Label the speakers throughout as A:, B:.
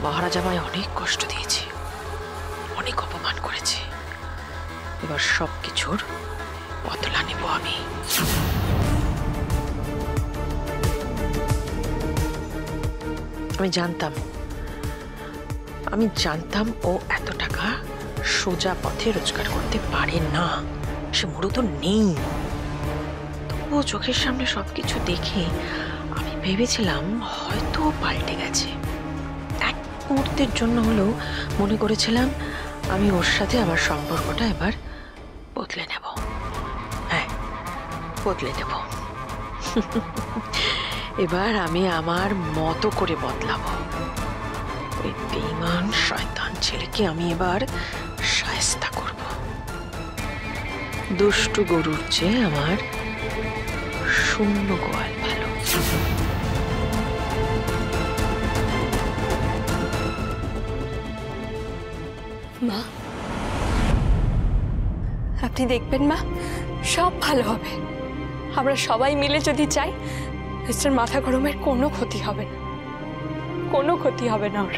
A: মহারাজ আমায় অনেক কষ্ট দিয়েছে, অনেক অপমান করেছে। এবার সবকিছুর বদলা নেব আমি। আমি জানতাম ও এত টাকা সোজা পথে রোজগার করতে পারে না, সে মূলত নেই। তবুও চোখের সামনে সবকিছু দেখে আমি ভেবেছিলাম হয়তো পাল্টে গেছে। এক মুহূর্তের জন্য হলেও মনে করেছিলাম আমি ওর সাথে আমার সম্পর্কটা এবার বদলে নেব। হ্যাঁ, বদলে নেব। এবার আমি আমার মতো করে বদলাবো। ওই বেঈমান শয়তান ছেলেকে আমি এবার শায়েস্তা করব। দুষ্টু গরুর চেয়ে আমার শূন্য গোয়াল ভালো।
B: মা, আপনি দেখবেন মা, সব ভালো হবে। আমরা সবাই মিলে যদি চাই, মিস্টার মাথা গরমের কোনো ক্ষতি হবে না, কোনো ক্ষতি হবে না ওর।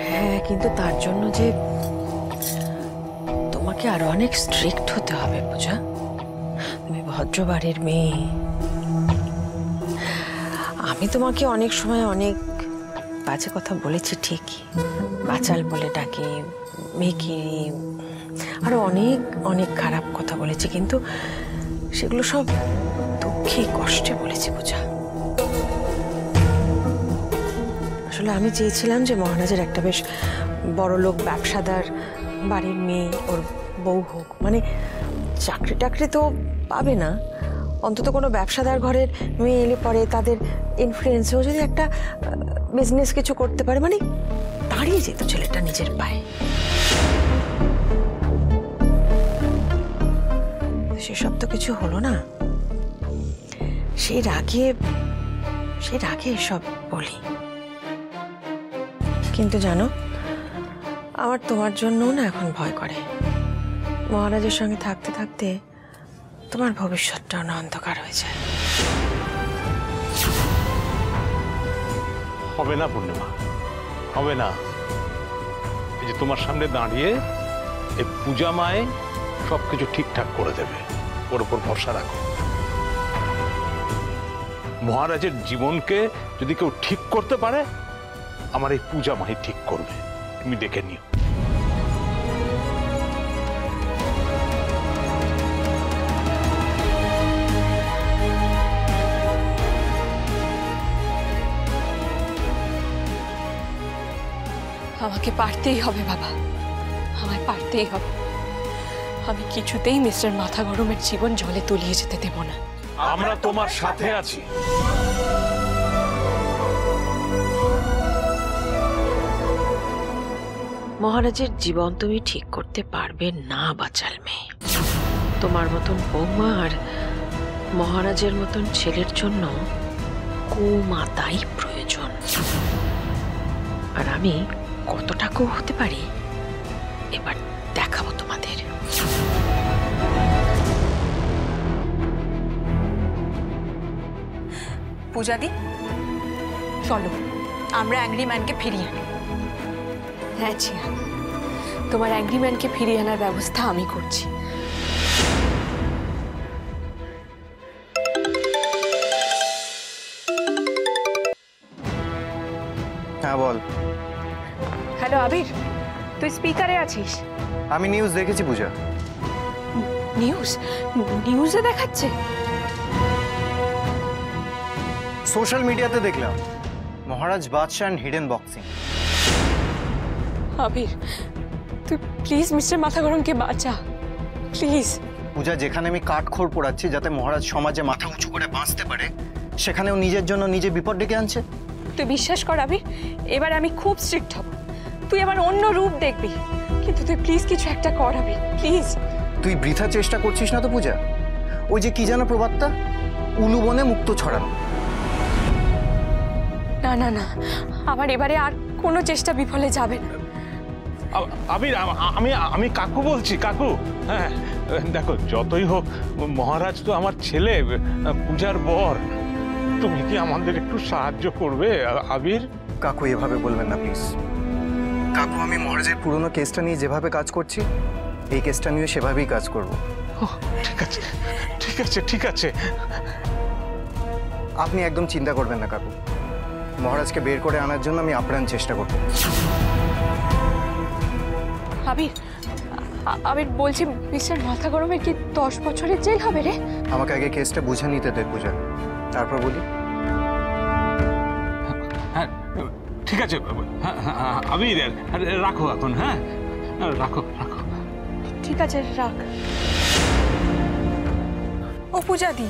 A: হ্যাঁ, কিন্তু তার জন্য যে তোমাকে আরো অনেক স্ট্রিক্ট হতে হবে পূজা। তুমি ভদ্রবাড়ির মেয়ে। আমি তোমাকে অনেক সময় অনেক বাজে কথা বলেছি ঠিকই, বাচাল বলে ডাকি, মেয়েকে আরো অনেক অনেক খারাপ কথা বলেছি, কিন্তু সেগুলো সব দুঃখে কষ্টে বলেছি পূজা। আসলে আমি চেয়েছিলাম যে মহারাজের একটা বেশ বড় লোক ব্যবসাদার বাড়ির মেয়ে ওর বউ হোক। মানে চাকরি টাকরি তো পাবে না, অন্তত কোনো ব্যবসাদার ঘরের মেয়ে এলে পরে তাদের ইনফ্লুয়েন্সেও যদি একটা বিজনেস কিছু করতে পারে, মানে দাঁড়িয়ে যেত ছেলেটা নিজের পায়ে। সেসব তো কিছু হলো না। সেই রাগে এসব বলি। কিন্তু জানো, আমার তোমার জন্যও না এখন ভয় করে। মহারাজের সঙ্গে থাকতে থাকতে তোমার ভবিষ্যৎটাও না অন্ধকার হয়ে যায়।
C: হবে না পূর্ণিমা, হবে না। এই যে তোমার সামনে দাঁড়িয়ে এই পূজা মায়ে সবকিছু ঠিকঠাক করে দেবে, ওর উপর ভরসা রাখো। মহারাজের জীবনকে যদি কেউ ঠিক করতে পারে, আমার এই পূজা মাই ঠিক করবে, তুমি দেখে নিও।
B: আমাকে পারতেই হবে বাবা, আমায় পারতেই হবে। আমি কিছুতেই মিস্টার মাথা গরমের জীবন জলে তলিয়ে যেতে দেব না।
C: আমরা তোমার সাথে আছি।
A: মহারাজের জীবন তুমি ঠিক করতে পারবে না বাচাল মেয়ে। তোমার মতন বৌমা আর মহারাজের মতন ছেলের জন্য কুমাতাই প্রয়োজন। আর আমি কতটা কো হতে পারি এবার দেখাবো তোমাদের।
B: পূজাদি, চলো আমরা অ্যাংরি ম্যানকে ফিরিয়ে আনি। হ্যাঁ ছিয়া, তোমার অ্যাংরি ম্যানকে ফিরিয়ে আনার ব্যবস্থা আমি করছি।
D: হ্যাঁ বল।
B: হ্যালো আবির, তুই স্পিকারে আছিস?
D: আমি নিউজ দেখেছি পূজা।
B: নিউজে দেখাচ্ছে?
D: সোশ্যাল মিডিয়াতে দেখলাম মহারাজ বাদশাহ এন্ড হিডেন বক্সিং।
B: আবির, তুই প্লিজ মিস্টার মাথা গরমকে বাঁচা, প্লিজ।
D: পূজা, যেখানে আমি কাঠখড় পোড়াচ্ছি যাতে মহারাজ সমাজে মাথা উঁচু করে বাঁচতে পারে, সেখানেও নিজের জন্য নিজে বিপদ ডেকে আনছে।
B: তুই বিশ্বাস কর আবির, এবার আমি খুব স্ট্রিক্ট হব। তুই আবার অন্য রূপ দেখবি, কিন্তু তুই প্লিজ কিছু একটা কর আবির, প্লিজ।
D: তুই বৃথা চেষ্টা করছিস না তো পূজা? ওই যে কি জানো প্রবাদটা, উলু বনে মুক্ত ছড়ানো।
B: না না না, আমার এবারে আর কোনো চেষ্টা বিফলে যাবে না।
C: আবির, আমি কাকু বলছি, কাকু। হ্যাঁ দেখো, যতই হোক মহারাজ তো আমার ছেলে, পূজার বর। তুমি কি আমাদের একটু সাহায্য করবে আবির?
D: কাকু এভাবে বলবেন না প্লিজ। কাকু, আমি মহারাজের পুরনো কেসটা নিয়ে যেভাবে কাজ করছি, এই কেসটা নিয়ে সেভাবেই কাজ করব।
C: ঠিক আছে ঠিক আছে ঠিক আছে।
D: আপনি একদম চিন্তা করবেন না কাকু, মহারাজকে বের করে আনার জন্য আমি আপ্রাণ চেষ্টা করব।
B: আবির, আবির বলছি মিস্টার মাথা গরমের কি 10 বছরের জেল হবে রে?
D: আমাকে আগে কেসটা বুঝে নিতে দে পূজা, তারপর বলি।
C: হ্যাঁ ঠিক আছে আবির, রাখো এখন। হ্যাঁ রাখো রাখো।
B: ঠিক আছে, রাখ। ও পূজা দি,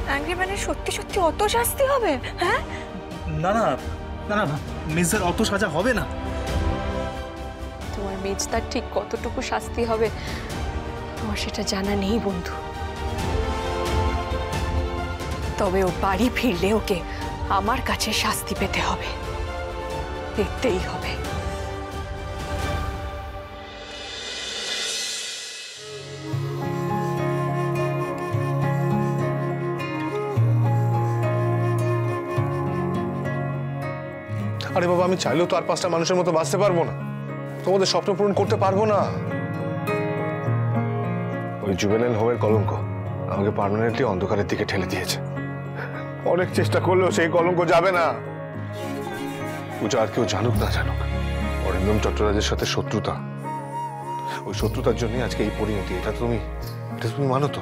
B: অ্যাংরি ম্যানের সত্যি সত্যি অত শাস্তি হবে? হ্যাঁ
E: না না না না মিসের অত সাজা হবে না।
B: তোমার মেজদার ঠিক কতটুকু শাস্তি হবে আমার সেটা জানা নেই বন্ধু, তবে ও বাড়ি ফিরলে ওকে আমার কাছে শাস্তি পেতে হবে, দেখতেই হবে।
F: আরে বাবা, আমি চাইলেও তো আর 5টা মানুষের মতো বাঁচতে পারবো না, তোমাদের স্বপ্ন পূরণ করতে পারবো না। ওই জুভেনাইল হোমের কলঙ্ক আমাকে পার্মানেন্টলি অন্ধকারের দিকে ঠেলে দিয়েছে। অনেক চেষ্টা করলেও সেই কলঙ্ক যাবে না। পূজা আর কেউ জানুক না জানুক, অরিন্দম চট্টরাজের সাথে শত্রুতা, ওই শত্রুতার জন্যই আজকে এই পরিণতি। এটা তুমি মানো তো?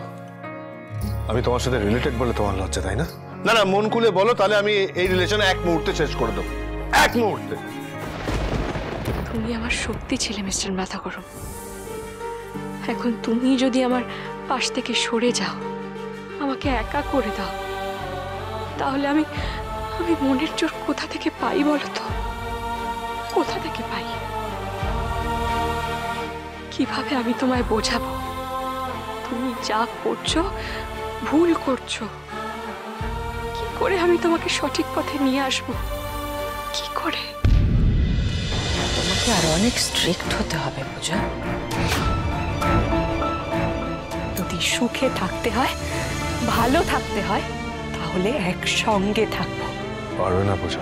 F: আমি তোমার সাথে রিলেটেড বলে তোমার লজ্জা, তাই না? না না, মন খুলে বলো, তাহলে আমি এই রিলেশনে 1 মুহূর্তে শেষ করে দেবো, 1 মুহূর্তে।
B: তুমি আমার শক্তি ছিলে মিস্টার মাথা গরম, এখন তুমি যদি আমার পাশ থেকে সরে যাও, আমাকে একা করে দাও, তাহলে আমি মনের জোর কোথা থেকে পাই বলো তো? কোথা থেকে পাই? কিভাবে আমি তোমায় বোঝাবো তুমি যা করছো ভুল করছো? কি করে আমি তোমাকে সঠিক পথে নিয়ে আসবো? কি করে?
A: তোমাকে আরো অনেক স্ট্রিক্ট হতে হবে পূজা।
B: যদি সুখে থাকতে হয়, ভালো থাকতে হয়, তাহলে একসঙ্গে থাকবো।
F: পারবে না পূজা।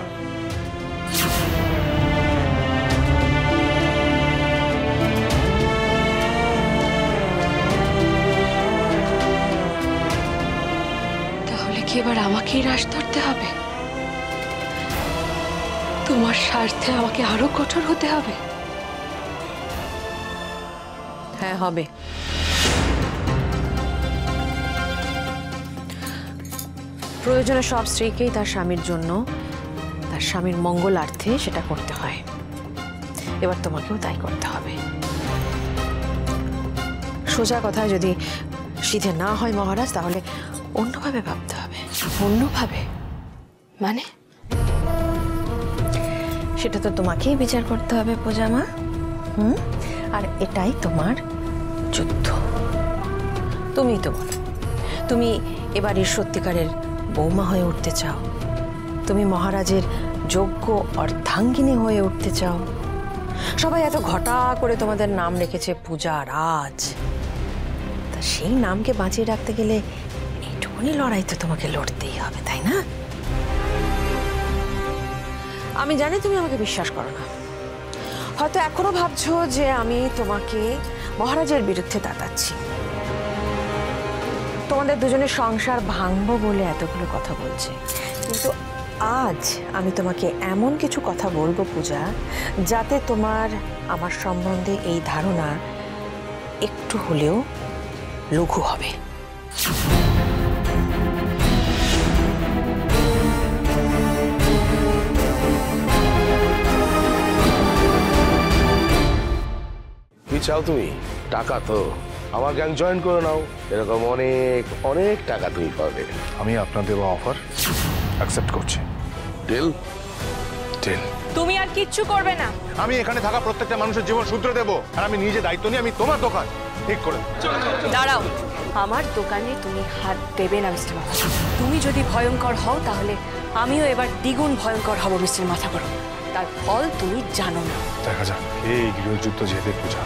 B: তাহলে কি এবার আমাকেই রাশ ধরতে হবে? তোমার স্বার্থে আমাকে আরো কঠোর হতে হবে?
A: হ্যাঁ হবে। প্রয়োজনে সব স্ত্রীকেই তার স্বামীর জন্য, তার স্বামীর মঙ্গলার্থে সেটা করতে হয়। এবার তোমাকেও তাই করতে হবে। সোজা কথায় যদি সিধে না হয় মহারাজ, তাহলে অন্যভাবে ভাবতে হবে।
B: অন্যভাবে মানে?
A: সেটা তো তোমাকেই বিচার করতে হবে পূজা মা। আর এটাই তোমার যুদ্ধ। তুমি এবারের সত্যিকারের বৌমা হয়ে উঠতে চাও, তুমি মহারাজের যোগ্য অর্ধাঙ্গিনী হয়ে উঠতে চাও। সবাই এত ঘটা করে তোমাদের নাম রেখেছে পূজা রাজ, তা সেই নামকে বাঁচিয়ে রাখতে গেলে এইটুকুনি লড়াই তো তোমাকে লড়তেই হবে, তাই না? আমি জানি তুমি আমাকে বিশ্বাস করো না, হয়তো এখনো ভাবছো যে আমি তোমাকে মহারাজের বিরুদ্ধে তাতাচ্ছি, তোমাদের দুজনের সংসার ভাঙবো বলে এতগুলো কথা বলছে। কিন্তু আজ আমি তোমাকে এমন কিছু কথা বলবো পূজা, যাতে তোমার আমার সম্বন্ধে এই ধারণা একটু হলেও লঘু হবে।
F: কি চাও তুমি? টাকা তো আমার গ্যাং জয়েন করে নাও, এরকম অনেক অনেক টাকা তুমি পাবে। আমি আপনার দেওয়া অফার অ্যাকসেপ্ট করছি। ডিল? ডিল।
B: তুমি আর কিচ্ছু করবে না।
F: আমি এখানে থাকা প্রত্যেকটা মানুষের জীবন শুধরে দেবো, আর আমি নিজে দায়িত্ব নিয়ে আমি তোমার দোকান ঠিক করে দেবো।
B: দাঁড়াও, আমার দোকানে তুমি হাত দেবে না মিস্টার মাথা। তুমি যদি ভয়ঙ্কর হও, তাহলে আমিও এবার দ্বিগুণ ভয়ঙ্কর হব মিস্টার মাথা গরম। তার ফল তুমি জানো না।
F: দেখা যাক এই গৃহযুদ্ধ যেতে পূজা।